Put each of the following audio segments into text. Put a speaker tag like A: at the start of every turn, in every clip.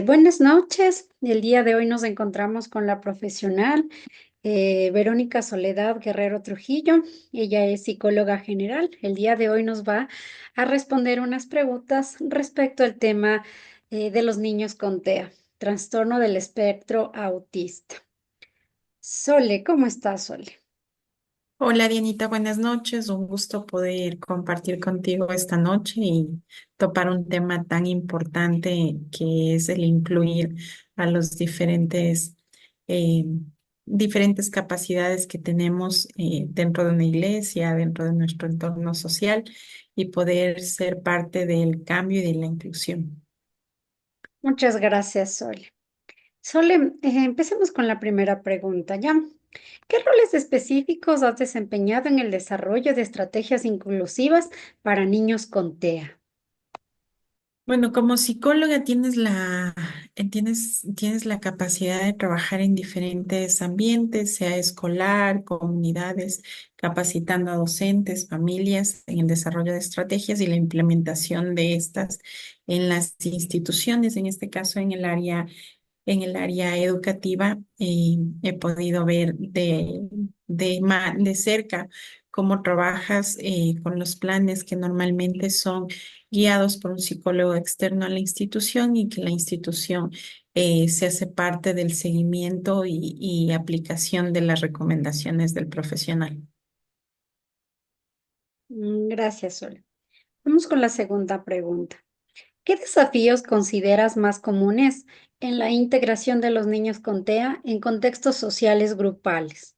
A: Buenas noches. El día de hoy nos encontramos con la profesional Verónica Soledad Guerrero Trujillo. Ella es psicóloga general. El día de hoy nos va a responder unas preguntas respecto al tema de los niños con TEA, trastorno del espectro autista. Sole, ¿cómo estás, Sole?
B: Hola Dianita, buenas noches. Un gusto poder compartir contigo esta noche y topar un tema tan importante que es el incluir a los eh, diferentes capacidades que tenemos dentro de una iglesia, dentro de nuestro entorno social y poder ser parte del cambio y de la inclusión.
A: Muchas gracias, Sole. Sole, empecemos con la primera pregunta, ¿ya? ¿Qué roles específicos has desempeñado en el desarrollo de estrategias inclusivas para niños con TEA?
B: Bueno, como psicóloga tienes la capacidad de trabajar en diferentes ambientes, sea escolar, comunidades, capacitando a docentes, familias en el desarrollo de estrategias y la implementación de estas en las instituciones, en este caso en el área educativa. He podido ver de cerca cómo trabajas con los planes que normalmente son guiados por un psicólogo externo a la institución y que la institución se hace parte del seguimiento y aplicación de las recomendaciones del profesional.
A: Gracias, Sol. Vamos con la segunda pregunta. ¿Qué desafíos consideras más comunes en la integración de los niños con TEA en contextos sociales grupales?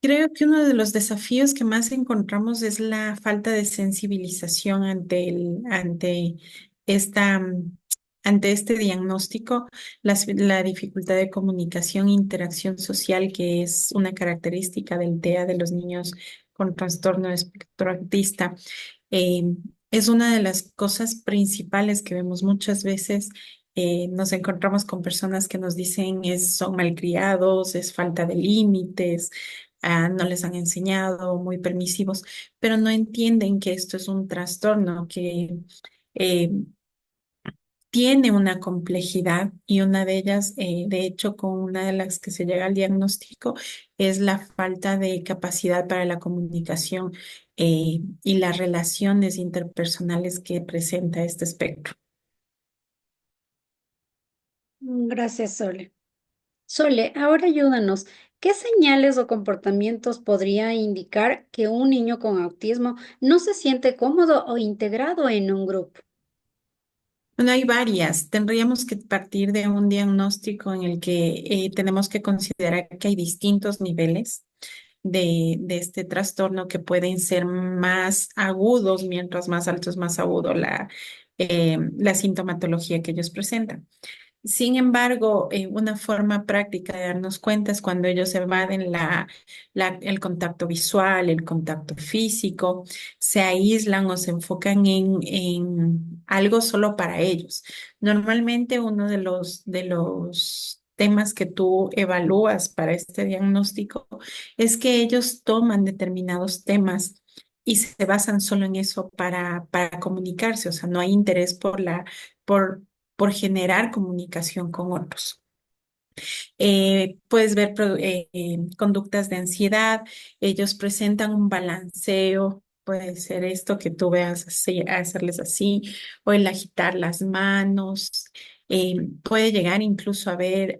B: Creo que uno de los desafíos que más encontramos es la falta de sensibilización esta, mm, ante este diagnóstico, la dificultad de comunicación e interacción social, que es una característica del TEA de los niños con trastorno de espectro autista. Eh, es una de las cosas principales que vemos muchas veces. Nos encontramos con personas que nos dicen son malcriados, es falta de límites, no les han enseñado, muy permisivos, pero no entienden que esto es un trastorno que eh, tiene una complejidad y una de ellas, de hecho, con una de las que se llega al diagnóstico, es la falta de capacidad para la comunicación y las relaciones interpersonales que presenta este espectro.
A: Gracias, Sole. Sole, ahora ayúdanos. ¿Qué señales o comportamientos podría indicar que un niño con autismo no se siente cómodo o integrado en un grupo?
B: Bueno, hay varias. Tendríamos que partir de un diagnóstico en el que tenemos que considerar que hay distintos niveles de este trastorno que pueden ser más agudos, mientras más alto es más agudo la sintomatología que ellos presentan. Sin embargo, una forma práctica de darnos cuenta es cuando ellos evaden el contacto visual, el contacto físico, se aíslan o se enfocan en algo solo para ellos. Normalmente uno de los temas que tú evalúas para este diagnóstico es que ellos toman determinados temas y se basan solo en eso para comunicarse, o sea, no hay interés por por generar comunicación con otros. Puedes ver conductas de ansiedad, ellos presentan un balanceo, puede ser esto que tú veas hacerles así, o el agitar las manos, puede llegar incluso a ver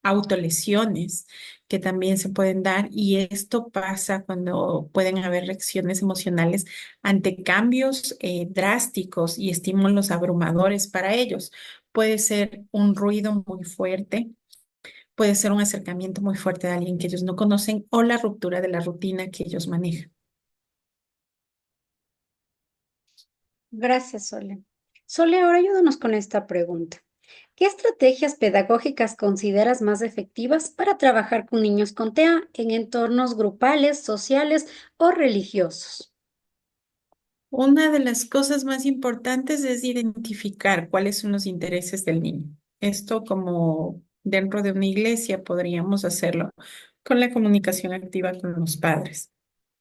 B: autolesiones que también se pueden dar y esto pasa cuando pueden haber reacciones emocionales ante cambios drásticos y estímulos abrumadores para ellos. Puede ser un ruido muy fuerte, puede ser un acercamiento muy fuerte de alguien que ellos no conocen o la ruptura de la rutina que ellos manejan.
A: Gracias, Sole. Sole, ahora ayúdanos con esta pregunta. ¿Qué estrategias pedagógicas consideras más efectivas para trabajar con niños con TEA en entornos grupales, sociales o religiosos?
B: Una de las cosas más importantes es identificar cuáles son los intereses del niño. Esto como dentro de una iglesia podríamos hacerlo con la comunicación activa con los padres.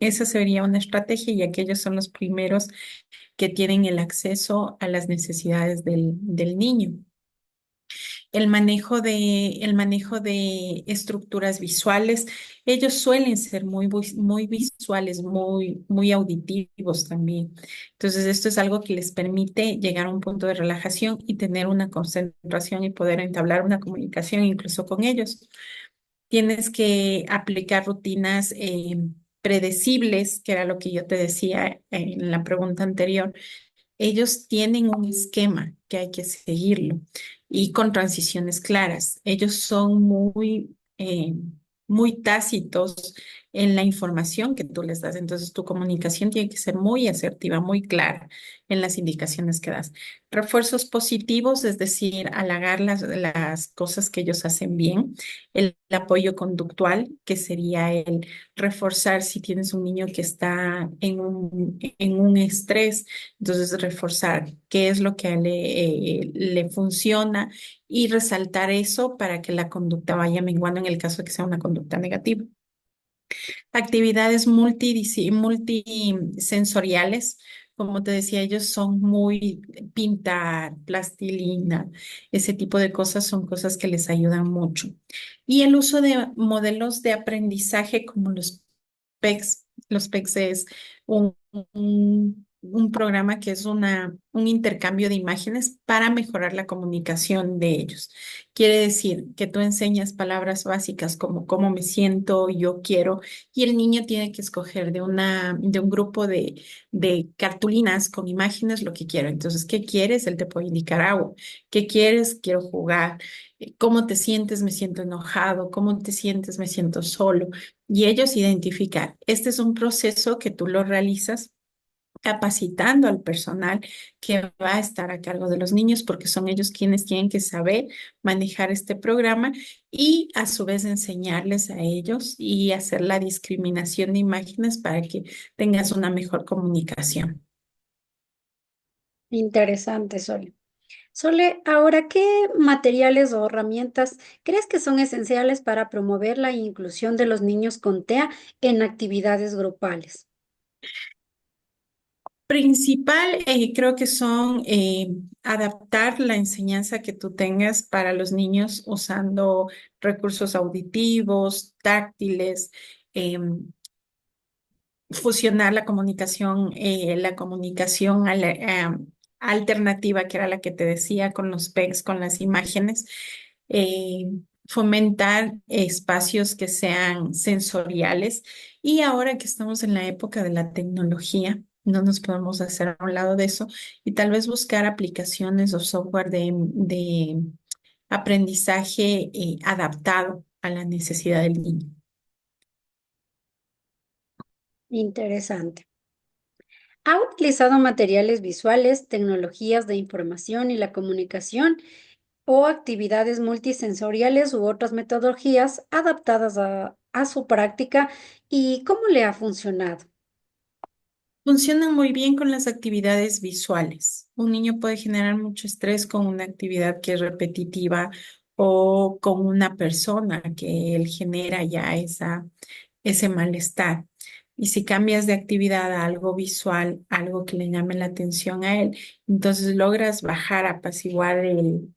B: Esa sería una estrategia y aquellos son los primeros que tienen el acceso a las necesidades del niño. El manejo de estructuras visuales, ellos suelen ser muy visuales, muy auditivos también. Entonces, esto es algo que les permite llegar a un punto de relajación y tener una concentración y poder entablar una comunicación incluso con ellos. Tienes que aplicar rutinas predecibles, que era lo que yo te decía en la pregunta anterior. Ellos tienen un esquema que hay que seguirlo y con transiciones claras. Ellos son muy tácitos en la información que tú les das. Entonces, tu comunicación tiene que ser muy asertiva, muy clara en las indicaciones que das. Refuerzos positivos, es decir, halagar las cosas que ellos hacen bien. El apoyo conductual, que sería el reforzar si tienes un niño que está en un estrés, entonces reforzar qué es lo que le funciona y resaltar eso para que la conducta vaya menguando en el caso de que sea una conducta negativa. Actividades multisensoriales, como te decía, ellos son muy pintar, plastilina, ese tipo de cosas son cosas que les ayudan mucho. Y el uso de modelos de aprendizaje como los PECs. Los PECs es un programa que es un intercambio de imágenes para mejorar la comunicación de ellos. Quiere decir que tú enseñas palabras básicas como cómo me siento, yo quiero, y el niño tiene que escoger de un grupo de cartulinas con imágenes lo que quiero. Entonces, ¿qué quieres? Él te puede indicar agua. ¿Qué quieres? Quiero jugar. ¿Cómo te sientes? Me siento enojado. ¿Cómo te sientes? Me siento solo. Y ellos identificar. Este es un proceso que tú lo realizas capacitando al personal que va a estar a cargo de los niños, porque son ellos quienes tienen que saber manejar este programa y a su vez enseñarles a ellos y hacer la discriminación de imágenes para que tengas una mejor comunicación.
A: Interesante, Sole. Sole, ahora, ¿qué materiales o herramientas crees que son esenciales para promover la inclusión de los niños con TEA en actividades grupales?
B: Principal, creo que son adaptar la enseñanza que tú tengas para los niños usando recursos auditivos, táctiles, fusionar la comunicación alternativa, que era la que te decía, con los PECs, con las imágenes, eh, fomentar espacios que sean sensoriales. Y ahora que estamos en la época de la tecnología, no nos podemos hacer a un lado de eso y tal vez buscar aplicaciones o software de aprendizaje adaptado a la necesidad del niño.
A: Interesante. ¿Ha utilizado materiales visuales, tecnologías de información y la comunicación o actividades multisensoriales u otras metodologías adaptadas a su práctica y cómo le ha funcionado?
B: Funcionan muy bien con las actividades visuales. Un niño puede generar mucho estrés con una actividad que es repetitiva o con una persona que él genera ya ese malestar. Y si cambias de actividad a algo visual, algo que le llame la atención a él, entonces logras bajar, apaciguar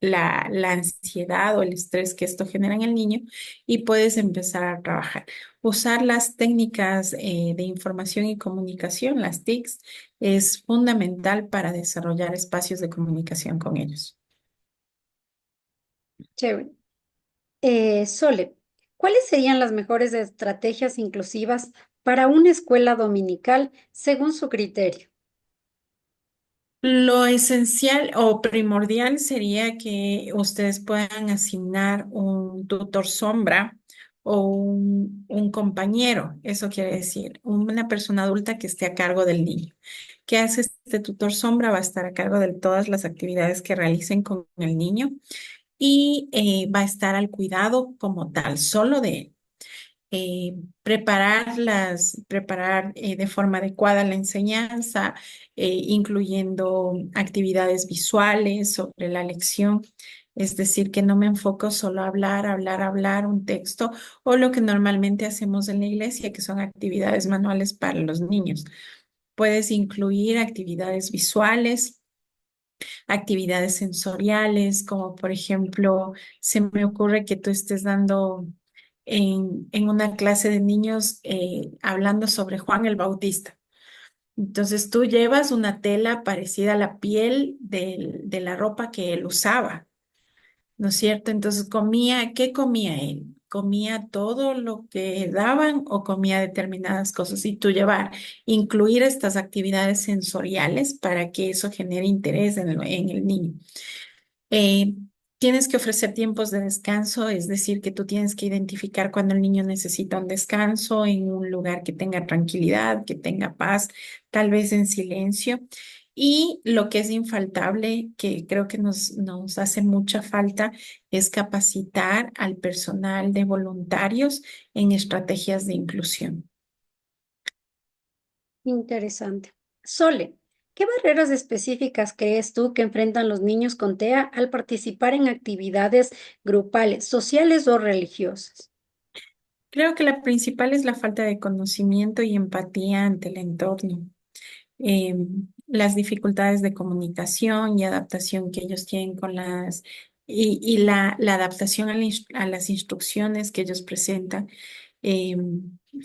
B: la ansiedad o el estrés que esto genera en el niño y puedes empezar a trabajar. Usar las técnicas de información y comunicación, las TICs, es fundamental para desarrollar espacios de comunicación con ellos.
A: Chévere. Sole, ¿cuáles serían las mejores estrategias inclusivas para una escuela dominical según su criterio?
B: Lo esencial o primordial sería que ustedes puedan asignar un tutor sombra o un compañero. Eso quiere decir una persona adulta que esté a cargo del niño. ¿Qué hace este tutor sombra? Va a estar a cargo de todas las actividades que realicen con el niño y va a estar al cuidado como tal, solo de él. Preparar de forma adecuada la enseñanza, incluyendo actividades visuales sobre la lección. Es decir, que no me enfoco solo a hablar, hablar, hablar un texto o lo que normalmente hacemos en la iglesia, que son actividades manuales para los niños. Puedes incluir actividades visuales, actividades sensoriales, como por ejemplo, se me ocurre que tú estés dando en una clase de niños hablando sobre Juan el Bautista. Entonces tú llevas una tela parecida a la piel de la ropa que él usaba, ¿no es cierto? Entonces comía, ¿qué comía él? ¿Comía todo lo que daban o comía determinadas cosas? Y tú llevar, incluir estas actividades sensoriales para que eso genere interés en el niño. Eh, Tienes que ofrecer tiempos de descanso, es decir, que tú tienes que identificar cuando el niño necesita un descanso en un lugar que tenga tranquilidad, que tenga paz, tal vez en silencio. Y lo que es infaltable, que creo que nos hace mucha falta, es capacitar al personal de voluntarios en estrategias de inclusión.
A: Interesante. Sole, ¿qué barreras específicas crees tú que enfrentan los niños con TEA al participar en actividades grupales, sociales o religiosas?
B: Creo que la principal es la falta de conocimiento y empatía ante el entorno. Las dificultades de comunicación y adaptación que ellos tienen con y la adaptación a las instrucciones que ellos presentan,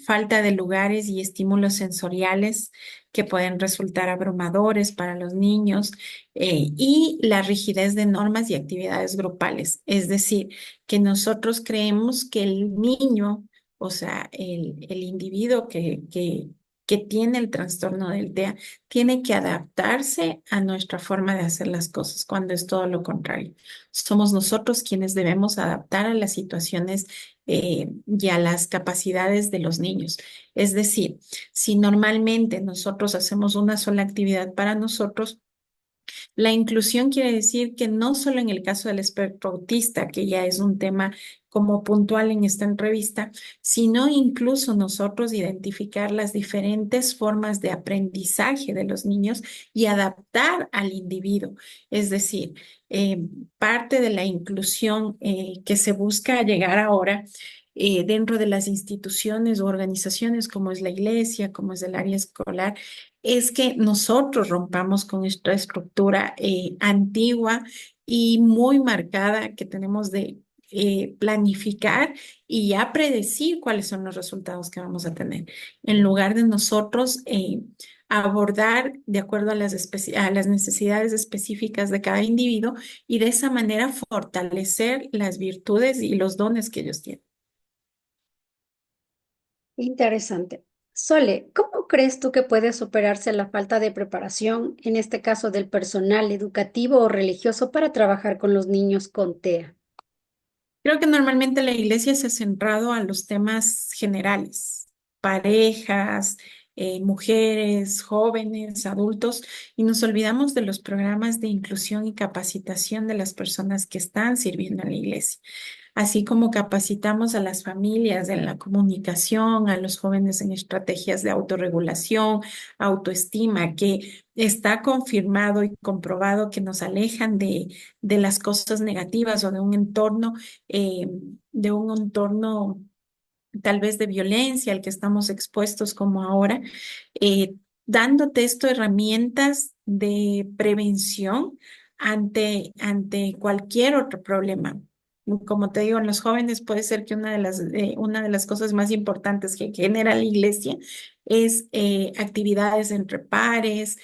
B: falta de lugares y estímulos sensoriales que pueden resultar abrumadores para los niños, y la rigidez de normas y actividades grupales. Es decir, que nosotros creemos que el niño, o sea, el individuo que tiene el trastorno del TEA, tiene que adaptarse a nuestra forma de hacer las cosas, cuando es todo lo contrario. Somos nosotros quienes debemos adaptar a las situaciones y a las capacidades de los niños. Es decir, si normalmente nosotros hacemos una sola actividad para nosotros, la inclusión quiere decir que no solo en el caso del espectro autista, que ya es un tema como puntual en esta entrevista, sino incluso nosotros identificar las diferentes formas de aprendizaje de los niños y adaptar al individuo. Es decir, parte de la inclusión que se busca llegar ahora dentro de las instituciones o organizaciones como es la iglesia, como es el área escolar, es que nosotros rompamos con esta estructura antigua y muy marcada que tenemos de planificar y ya predecir cuáles son los resultados que vamos a tener, en lugar de nosotros abordar de acuerdo a a las necesidades específicas de cada individuo y de esa manera fortalecer las virtudes y los dones que ellos tienen.
A: Interesante. Sole, ¿cómo crees tú que puede superarse la falta de preparación, en este caso del personal educativo o religioso, para trabajar con los niños con TEA?
B: Creo que normalmente la iglesia se ha centrado a los temas generales, parejas, mujeres, jóvenes, adultos, y nos olvidamos de los programas de inclusión y capacitación de las personas que están sirviendo en la iglesia, así como capacitamos a las familias en la comunicación, a los jóvenes en estrategias de autorregulación, autoestima, que está confirmado y comprobado que nos alejan de las cosas negativas o eh, de un entorno tal vez de violencia al que estamos expuestos como ahora, eh, dándote esto herramientas de prevención ante cualquier otro problema. Como te digo, en los jóvenes puede ser que una de las cosas más importantes que genera la iglesia es actividades entre pares,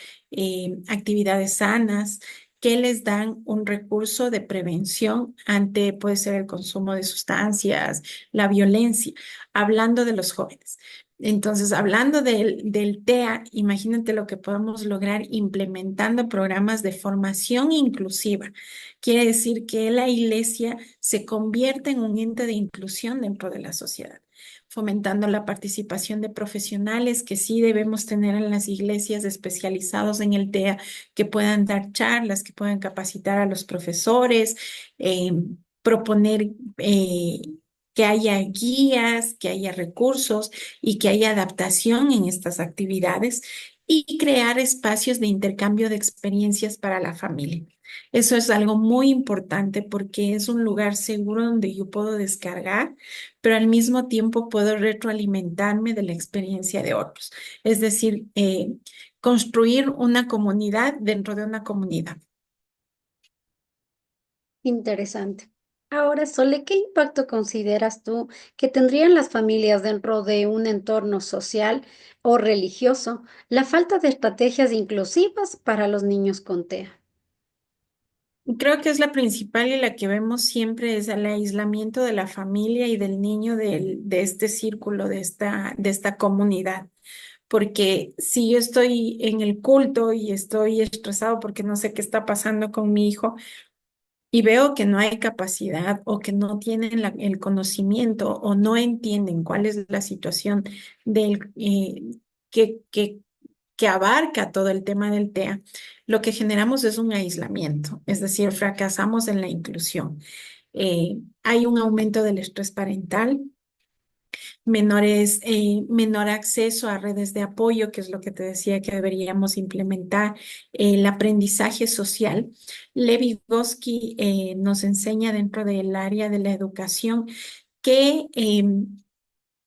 B: actividades sanas que les dan un recurso de prevención ante, puede ser el consumo de sustancias, la violencia, hablando de los jóvenes. Entonces, hablando del TEA, imagínate lo que podemos lograr implementando programas de formación inclusiva. Quiere decir que la iglesia se convierte en un ente de inclusión dentro de la sociedad, fomentando la participación de profesionales que sí debemos tener en las iglesias especializados en el TEA, que puedan dar charlas, que puedan capacitar a los profesores, eh, proponer que haya guías, que haya recursos y que haya adaptación en estas actividades. y crear espacios de intercambio de experiencias para la familia. Eso es algo muy importante porque es un lugar seguro donde yo puedo descargar, pero al mismo tiempo puedo retroalimentarme de la experiencia de otros. Es decir, construir una comunidad dentro de una comunidad.
A: Interesante. Ahora, Sole, ¿qué impacto consideras tú que tendrían las familias dentro de un entorno social o religioso la falta de estrategias inclusivas para los niños con TEA?
B: Creo que es la principal y la que vemos siempre es el aislamiento de la familia y del niño de este círculo, de esta comunidad. Porque si yo estoy en el culto y estoy estresado porque no sé qué está pasando con mi hijo y veo que no hay capacidad o que no tienen el conocimiento o no entienden cuál es la situación del, que, que, que abarca todo el tema del TEA, lo que generamos es un aislamiento, es decir, fracasamos en la inclusión. Hay un aumento del estrés parental, menor acceso a redes de apoyo, que es lo que te decía que deberíamos implementar, el aprendizaje social. Levi Vygotsky nos enseña dentro del área de la educación que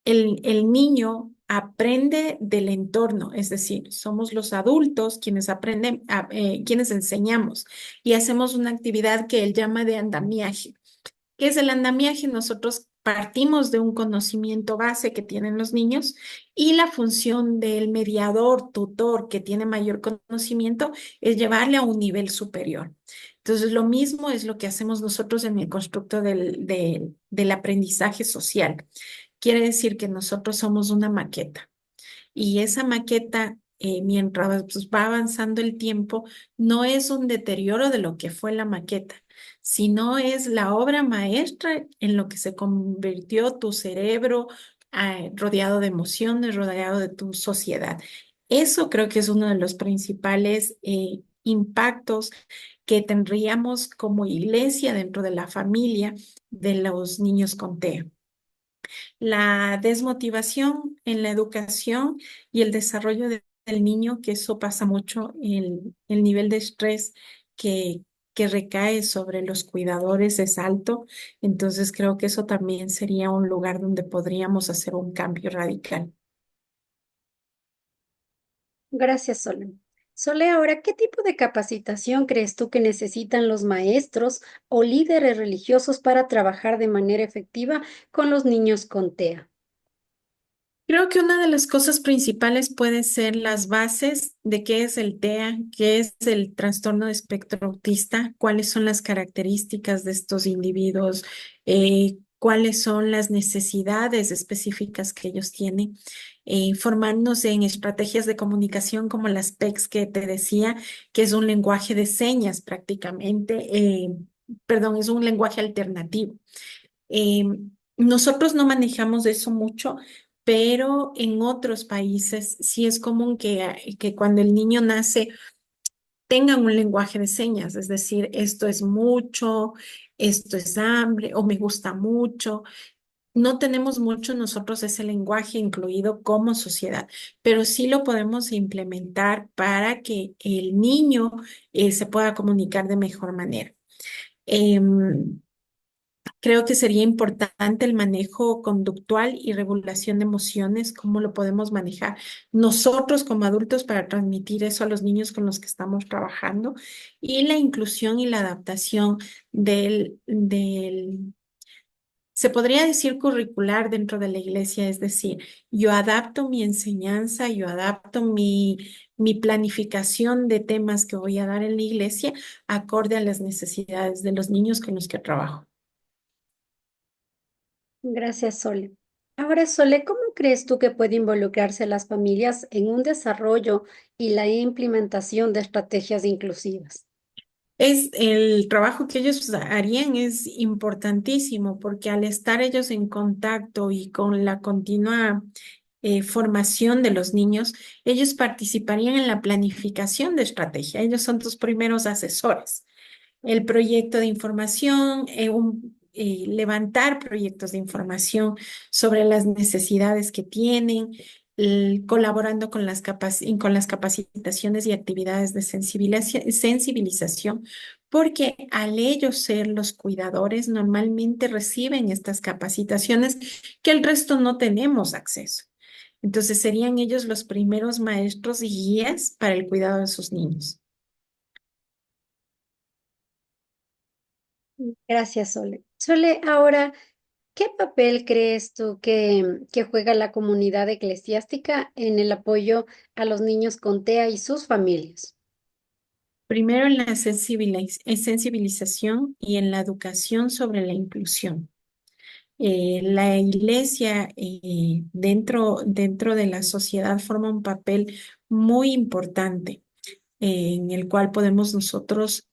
B: el niño aprende del entorno, es decir, somos los adultos quienes aprenden, quienes enseñamos y hacemos una actividad que él llama de andamiaje. ¿Qué es el andamiaje? Nosotros partimos de un conocimiento base que tienen los niños y la función del mediador, tutor que tiene mayor conocimiento es llevarle a un nivel superior. Entonces, lo mismo es lo que hacemos nosotros en el constructo del aprendizaje social. Quiere decir que nosotros somos una maqueta y esa maqueta, mientras pues, va avanzando el tiempo, no es un deterioro de lo que fue la maqueta, sino es la obra maestra en lo que se convirtió tu cerebro, rodeado de emociones, rodeado de tu sociedad. Eso creo que es uno de los principales impactos que tendríamos como iglesia dentro de la familia de los niños con TEA. La desmotivación en la educación y el desarrollo del niño, que eso pasa mucho, el nivel de estrés que, que recae sobre los cuidadores es alto, entonces creo que eso también sería un lugar donde podríamos hacer un cambio radical.
A: Gracias, Sole. Sole, ahora, ¿qué tipo de capacitación crees tú que necesitan los maestros o líderes religiosos para trabajar de manera efectiva con los niños con TEA?
B: Creo que una de las cosas principales puede ser las bases de qué es el TEA, qué es el trastorno de espectro autista, cuáles son las características de estos individuos, cuáles son las necesidades específicas que ellos tienen, formarnos en estrategias de comunicación como las PECs que te decía, que es un lenguaje de señas prácticamente, perdón, es un lenguaje alternativo. Eh, Nosotros no manejamos eso mucho, pero en otros países sí es común que cuando el niño nace tengan un lenguaje de señas, es decir, esto es mucho, esto es hambre o me gusta mucho. No tenemos mucho nosotros ese lenguaje incluido como sociedad, pero sí lo podemos implementar para que el niño se pueda comunicar de mejor manera. Em, Creo que sería importante el manejo conductual y regulación de emociones, cómo lo podemos manejar nosotros como adultos para transmitir eso a los niños con los que estamos trabajando y la inclusión y la adaptación se podría decir curricular dentro de la iglesia, es decir, yo adapto mi enseñanza, yo adapto mi planificación de temas que voy a dar en la iglesia acorde a las necesidades de los niños con los que trabajo.
A: Gracias, Sole. Ahora, Sole, ¿cómo crees tú que puede involucrarse las familias en un desarrollo y la implementación de estrategias inclusivas?
B: Es el trabajo que ellos harían es importantísimo porque al estar ellos en contacto y con la continua formación de los niños, ellos participarían en la planificación de estrategia. Ellos son tus primeros asesores. El proyecto de información, levantar proyectos de información sobre las necesidades que tienen, colaborando con con las capacitaciones y actividades de sensibilización, porque al ellos ser los cuidadores, normalmente reciben estas capacitaciones que el resto no tenemos acceso. Entonces serían ellos los primeros maestros y guías para el cuidado de sus niños.
A: Gracias, Sole. Sole, ahora, ¿qué papel crees tú que juega la comunidad eclesiástica en el apoyo a los niños con TEA y sus familias?
B: Primero en la sensibilización y en la educación sobre la inclusión. La iglesia dentro de la sociedad forma un papel muy importante en el cual podemos nosotros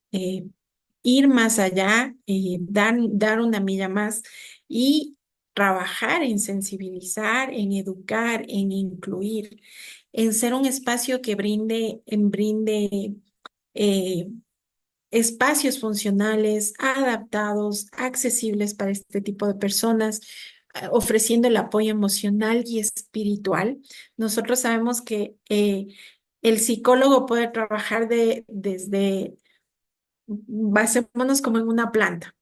B: ir más allá, dar una milla más y trabajar en sensibilizar, en educar, en incluir, en ser un espacio que brinde eh, espacios funcionales, adaptados, accesibles para este tipo de personas, ofreciendo el apoyo emocional y espiritual. Nosotros sabemos que el psicólogo puede trabajar desde, basémonos como en una planta.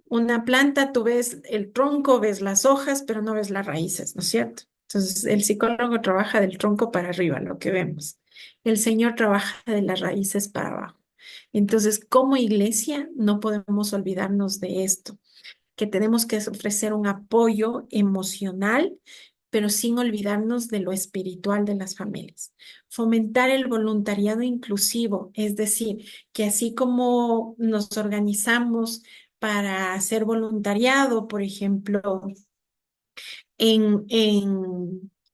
B: Una planta, tú ves el tronco, ves las hojas, pero no ves las raíces, ¿no es cierto? Entonces, el psicólogo trabaja del tronco para arriba, lo que vemos. El Señor trabaja de las raíces para abajo. Entonces, como iglesia, no podemos olvidarnos de esto, que tenemos que ofrecer un apoyo emocional, pero sin olvidarnos de lo espiritual de las familias. Fomentar el voluntariado inclusivo, es decir, que así como nos organizamos para hacer voluntariado, por ejemplo, en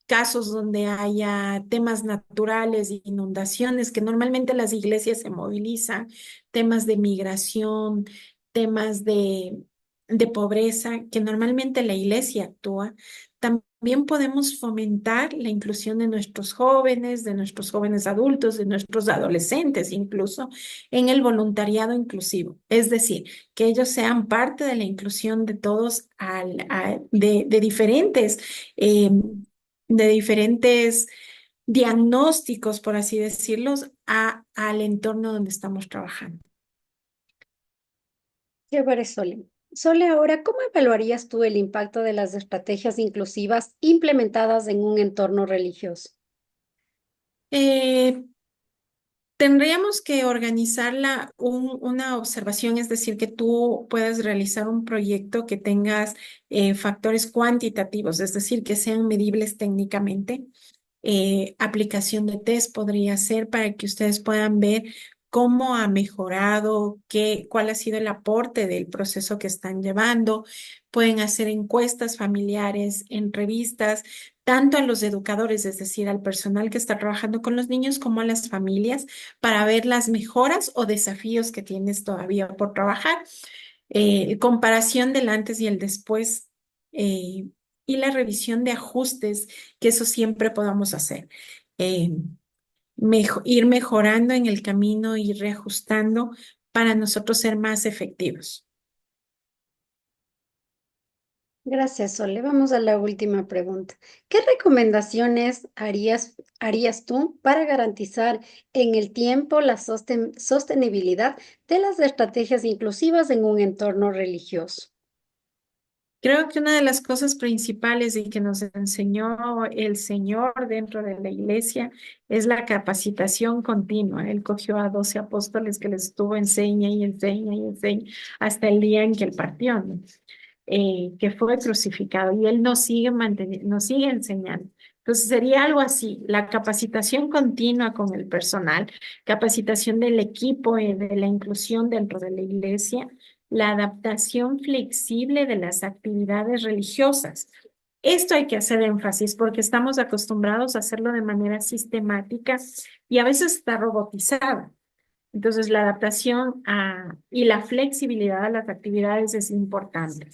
B: casos donde haya temas naturales, inundaciones, que normalmente las iglesias se movilizan, temas de migración, temas de pobreza, que normalmente la iglesia actúa. También podemos fomentar la inclusión de nuestros jóvenes adultos, de nuestros adolescentes incluso, en el voluntariado inclusivo. Es decir, que ellos sean parte de la inclusión de todos eh, de diferentes diagnósticos, por así decirlos, al entorno donde estamos trabajando.
A: Chévere, Sole. Sole, ahora, ¿cómo evaluarías tú el impacto de las estrategias inclusivas implementadas en un entorno religioso?
B: Eh, Tendríamos que organizarla una observación, es decir, que tú puedas realizar un proyecto que tengas factores cuantitativos, es decir, que sean medibles técnicamente. Aplicación de test podría ser para que ustedes puedan ver cómo ha mejorado, cuál ha sido el aporte del proceso que están llevando. Pueden hacer encuestas familiares, entrevistas, tanto a los educadores, es decir, al personal que está trabajando con los niños, como a las familias, para ver las mejoras o desafíos que tienes todavía por trabajar. Comparación del antes y el después. eh, y la revisión de ajustes, que eso siempre podamos hacer. Eh, Ir mejorando en el camino y reajustando para nosotros ser más efectivos.
A: Gracias, Sole. Vamos a la última pregunta. ¿Qué recomendaciones harías tú para garantizar en el tiempo la sostenibilidad de las estrategias inclusivas en un entorno religioso?
B: Creo que una de las cosas principales y que nos enseñó el Señor dentro de la iglesia es la capacitación continua. Él cogió a 12 apóstoles que les estuvo enseña y enseña y enseña hasta el día en que él partió, ¿no? Que fue crucificado y él nos sigue manteniendo, nos sigue enseñando. Entonces sería algo así, la capacitación continua con el personal, capacitación del equipo, de la inclusión dentro de la iglesia, la adaptación flexible de las actividades religiosas. Esto hay que hacer énfasis porque estamos acostumbrados a hacerlo de manera sistemática y a veces está robotizada. Entonces, la adaptación y la flexibilidad a las actividades es importante.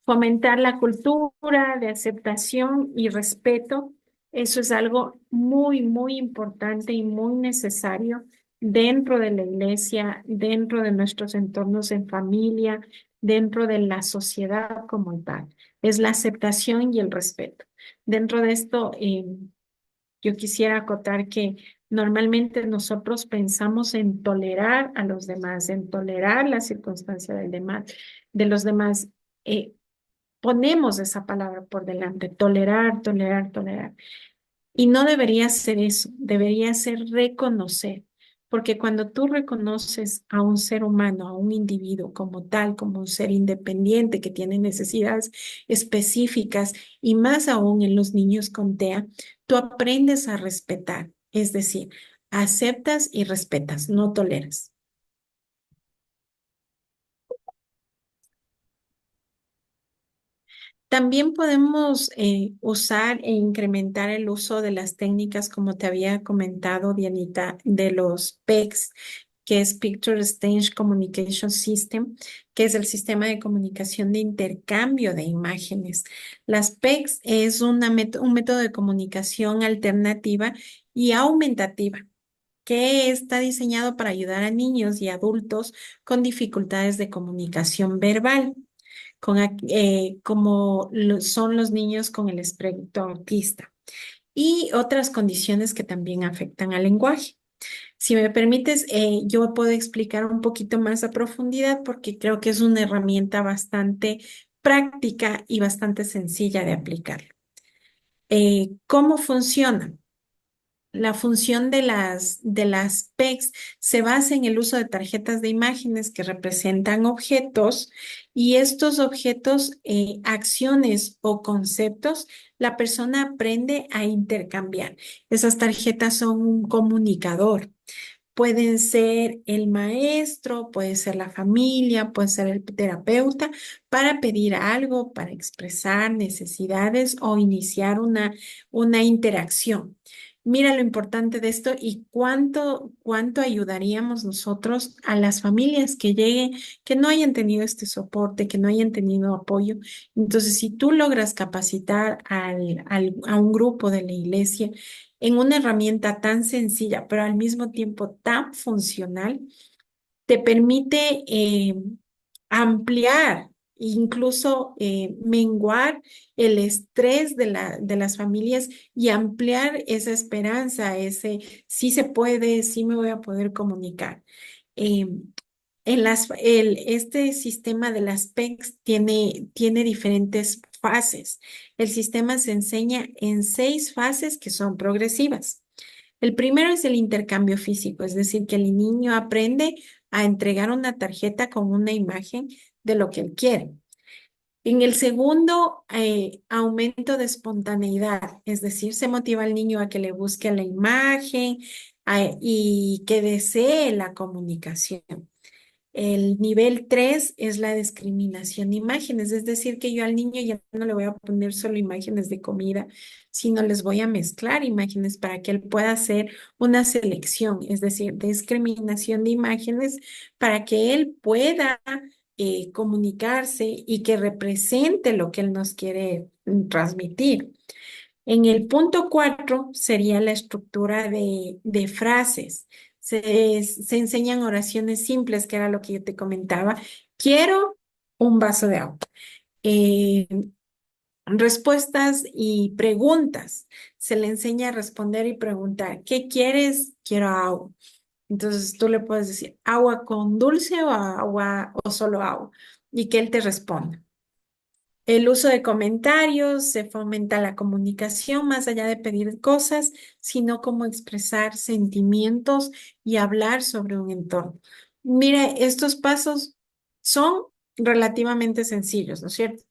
B: Fomentar la cultura de aceptación y respeto, eso es algo muy, muy importante y muy necesario dentro de la iglesia, dentro de nuestros entornos en familia, dentro de la sociedad como tal. Es la aceptación y el respeto. Dentro de esto, yo quisiera acotar que normalmente nosotros pensamos en tolerar a los demás, en tolerar la circunstancia del demás, de los demás. Eh, Ponemos esa palabra por delante, tolerar, tolerar, tolerar. Y no debería ser eso, debería ser reconocer, porque cuando tú reconoces a un ser humano, a un individuo como tal, como un ser independiente que tiene necesidades específicas y más aún en los niños con TEA, tú aprendes a respetar, es decir, aceptas y respetas, no toleras. También podemos usar e incrementar el uso de las técnicas, como te había comentado, Dianita, de los PECS, que es Picture Exchange Communication System, que es el sistema de comunicación de intercambio de imágenes. Las PECS es un método de comunicación alternativa y aumentativa que está diseñado para ayudar a niños y adultos con dificultades de comunicación verbal como son los niños con el espectro autista y otras condiciones que también afectan al lenguaje. Si me permites, yo puedo explicar un poquito más a profundidad porque creo que es una herramienta bastante práctica y bastante sencilla de aplicar. ¿Cómo funciona? La función de las PECs se basa en el uso de tarjetas de imágenes que representan objetos y estos objetos, acciones o conceptos, la persona aprende a intercambiar. Esas tarjetas son un comunicador. Pueden ser el maestro, puede ser la familia, puede ser el terapeuta para pedir algo, para expresar necesidades o iniciar una interacción. Mira lo importante de esto y cuánto ayudaríamos nosotros a las familias que lleguen, que no hayan tenido este soporte, que no hayan tenido apoyo. Entonces, si tú logras capacitar a un grupo de la iglesia, en una herramienta tan sencilla, pero al mismo tiempo tan funcional, te permite ampliar, incluso menguar el estrés de las familias y ampliar esa esperanza, ese sí se puede, sí me voy a poder comunicar. Eh, este sistema de las PECs tiene diferentes fases. El sistema se enseña en 6 fases que son progresivas. El primero es el intercambio físico, es decir, que el niño aprende a entregar una tarjeta con una imagen de lo que él quiere. En el segundo, aumento de espontaneidad, es decir, se motiva al niño a que le busque la imagen, y que desee la comunicación. El nivel 3 es la discriminación de imágenes, es decir, que yo al niño ya no le voy a poner solo imágenes de comida, sino les voy a mezclar imágenes para que él pueda hacer una selección, es decir, discriminación de imágenes para que él pueda comunicarse y que represente lo que él nos quiere transmitir. En el punto 4 sería la estructura de frases. Se enseñan oraciones simples, que era lo que yo te comentaba. Quiero un vaso de agua. Eh, Respuestas y preguntas. Se le enseña a responder y preguntar. ¿Qué quieres? Quiero agua. Entonces tú le puedes decir agua con dulce o agua o solo agua y que él te responda. El uso de comentarios, se fomenta la comunicación más allá de pedir cosas, sino cómo expresar sentimientos y hablar sobre un entorno. Mire, estos pasos son relativamente sencillos, ¿no es cierto?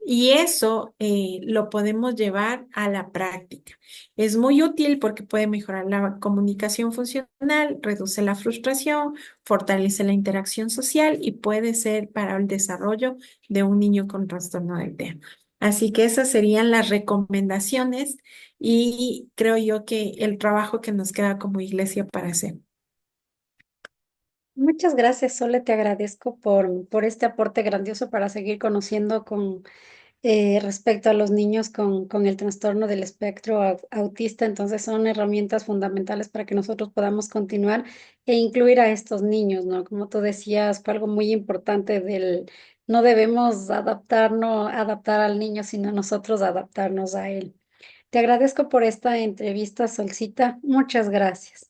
B: Y eso lo podemos llevar a la práctica. Es muy útil porque puede mejorar la comunicación funcional, reduce la frustración, fortalece la interacción social y puede ser para el desarrollo de un niño con trastorno del TEA. Así que esas serían las recomendaciones y creo yo que el trabajo que nos queda como iglesia para hacer.
A: Muchas gracias, Sole, te agradezco por este aporte grandioso para seguir conociendo respecto a los niños con el trastorno del espectro autista. Entonces son herramientas fundamentales para que nosotros podamos continuar e incluir a estos niños, ¿no? Como tú decías, fue algo muy importante no debemos adaptar al niño, sino nosotros adaptarnos a él. Te agradezco por esta entrevista, Solcita. Muchas gracias.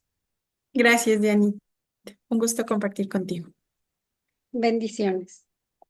B: Gracias, Dianita. Un gusto compartir contigo.
A: Bendiciones.